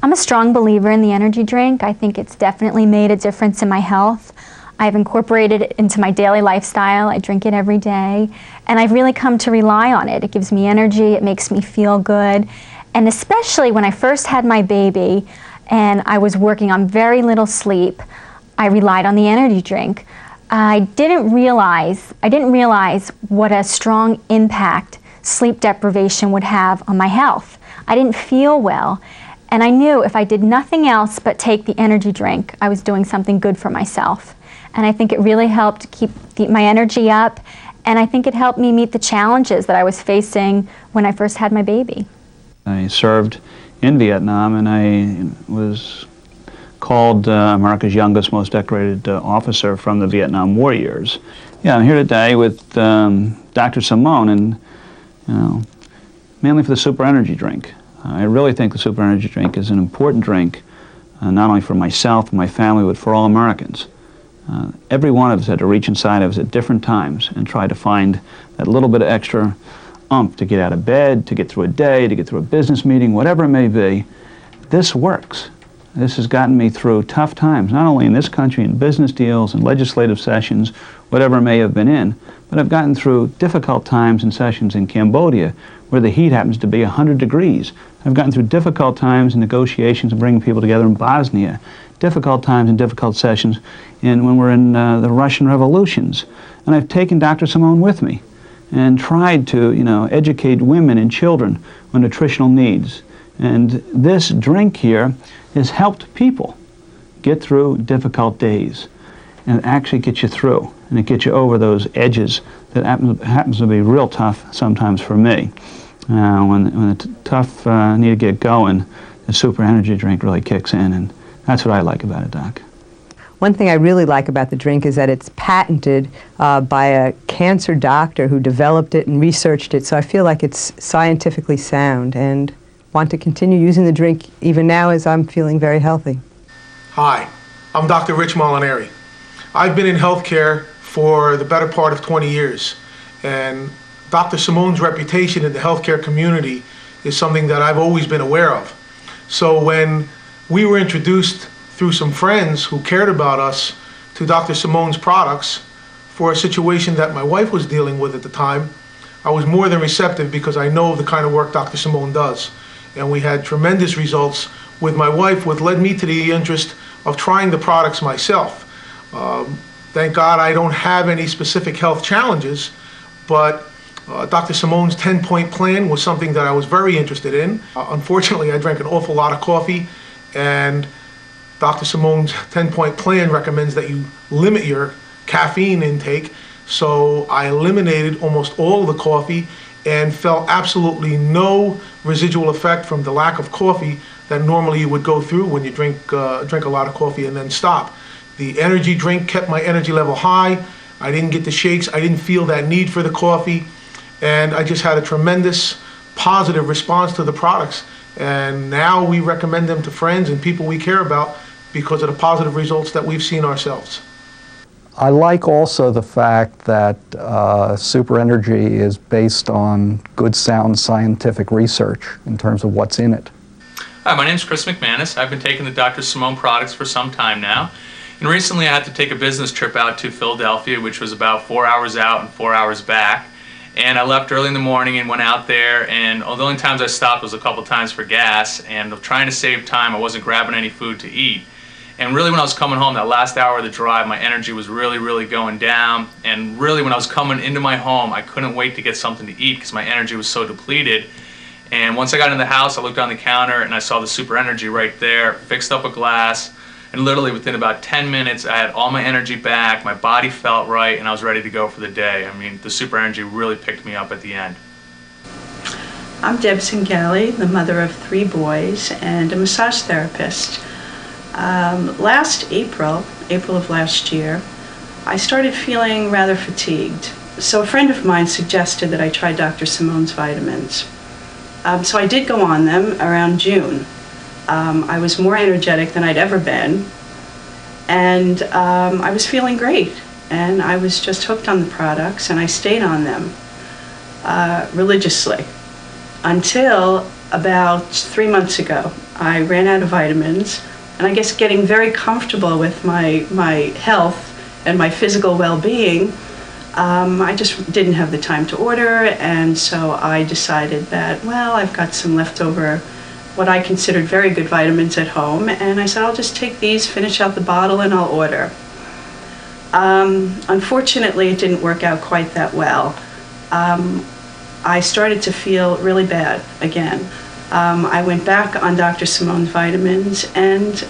I'm a strong believer in the energy drink. I think it's definitely made a difference in my health. I've incorporated it into my daily lifestyle. I drink it every day, and I've really come to rely on it. It gives me energy, it makes me feel good, and especially when I first had my baby and I was working on very little sleep, I relied on the energy drink. I didn't realize what a strong impact sleep deprivation would have on my health. I didn't feel well, and I knew if I did nothing else but take the energy drink, I was doing something good for myself. And I think it really helped keep my energy up, and I think it helped me meet the challenges that I was facing when I first had my baby. I served in Vietnam, and I was called America's youngest, most decorated officer from the Vietnam War years. Yeah, I'm here today with Dr. Simone, and mainly for the SuperEnergy drink. I really think the SuperEnergy drink is an important drink, not only for myself and my family, but for all Americans. Every one of us had to reach inside of us at different times and try to find that little bit of extra oomph to get out of bed, to get through a day, to get through a business meeting, whatever it may be. This works. This has gotten me through tough times, not only in this country, in business deals and legislative sessions, whatever I may have been in, but I've gotten through difficult times and sessions in Cambodia, where the heat happens to be 100 degrees. I've gotten through difficult times in negotiations and bringing people together in Bosnia, difficult times and difficult sessions when we're in the Russian revolutions. And I've taken Dr. Simone with me and tried to, educate women and children on nutritional needs. And this drink here has helped people get through difficult days, and it actually gets you through, and it gets you over those edges that happens to be real tough sometimes for me. When it's tough, need to get going, the SuperEnergy drink really kicks in, and that's what I like about it, Doc. One thing I really like about the drink is that it's patented by a cancer doctor who developed it and researched it, so I feel like it's scientifically sound and want to continue using the drink even now as I'm feeling very healthy. Hi, I'm Dr. Rich Molinari. I've been in healthcare for the better part of 20 years, and Dr. Simone's reputation in the healthcare community is something that I've always been aware of. So when we were introduced through some friends who cared about us to Dr. Simone's products for a situation that my wife was dealing with at the time, I was more than receptive because I know the kind of work Dr. Simone does. And we had tremendous results with my wife, which led me to the interest of trying the products myself. Thank God I don't have any specific health challenges, but Dr. Simone's 10-point plan was something that I was very interested in. Unfortunately, I drank an awful lot of coffee, and Dr. Simone's 10-point plan recommends that you limit your caffeine intake, so I eliminated almost all of the coffee and felt absolutely no residual effect from the lack of coffee that normally you would go through when you drink a lot of coffee and then stop. The energy drink kept my energy level high. I didn't get the shakes. I didn't feel that need for the coffee. And I just had a tremendous positive response to the products. And now we recommend them to friends and people we care about because of the positive results that we've seen ourselves. I like also the fact that SuperEnergy is based on good, sound scientific research in terms of what's in it. Hi, my name is Chris McManus. I've been taking the Dr. Simone products for some time now. And recently I had to take a business trip out to Philadelphia, which was about 4 hours out and 4 hours back. And I left early in the morning and went out there, and the only times I stopped was a couple times for gas, and trying to save time, I wasn't grabbing any food to eat. And really when I was coming home, that last hour of the drive, my energy was really going down. And really when I was coming into my home, I couldn't wait to get something to eat because my energy was so depleted. And once I got in the house, I looked on the counter and I saw the SuperEnergy right there, fixed up a glass, and literally within about 10 minutes, I had all my energy back, my body felt right, and I was ready to go for the day. I mean, the SuperEnergy really picked me up at the end. I'm Deb Singeli, the mother of 3 boys and a massage therapist. Last April of last year, I started feeling rather fatigued. So a friend of mine suggested that I try Dr. Simone's vitamins. So I did go on them around June. I was more energetic than I'd ever been, and I was feeling great, and I was just hooked on the products, and I stayed on them religiously until about 3 months ago, I ran out of vitamins, and I guess getting very comfortable with my health and my physical well-being, I just didn't have the time to order, and so I decided that, well, I've got some leftover, what I considered very good vitamins at home, and I said, I'll just take these, finish out the bottle, and I'll order. Unfortunately, it didn't work out quite that well. I started to feel really bad again. I went back on Dr. Simone's vitamins, and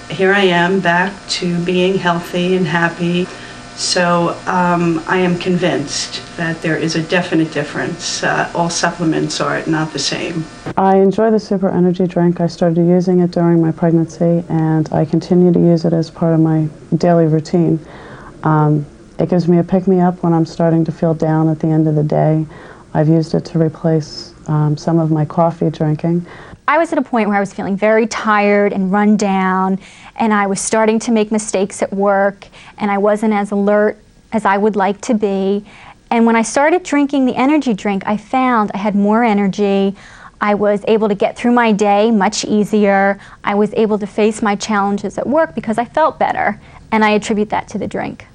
here I am back to being healthy and happy. So I am convinced that there is a definite difference. All supplements are not the same. I enjoy the SuperEnergy drink. I started using it during my pregnancy, and I continue to use it as part of my daily routine. It gives me a pick-me-up when I'm starting to feel down at the end of the day. I've used it to replace some of my coffee drinking. I was at a point where I was feeling very tired and run down, and I was starting to make mistakes at work, and I wasn't as alert as I would like to be. And when I started drinking the energy drink, I found I had more energy. I was able to get through my day much easier. I was able to face my challenges at work because I felt better, and I attribute that to the drink.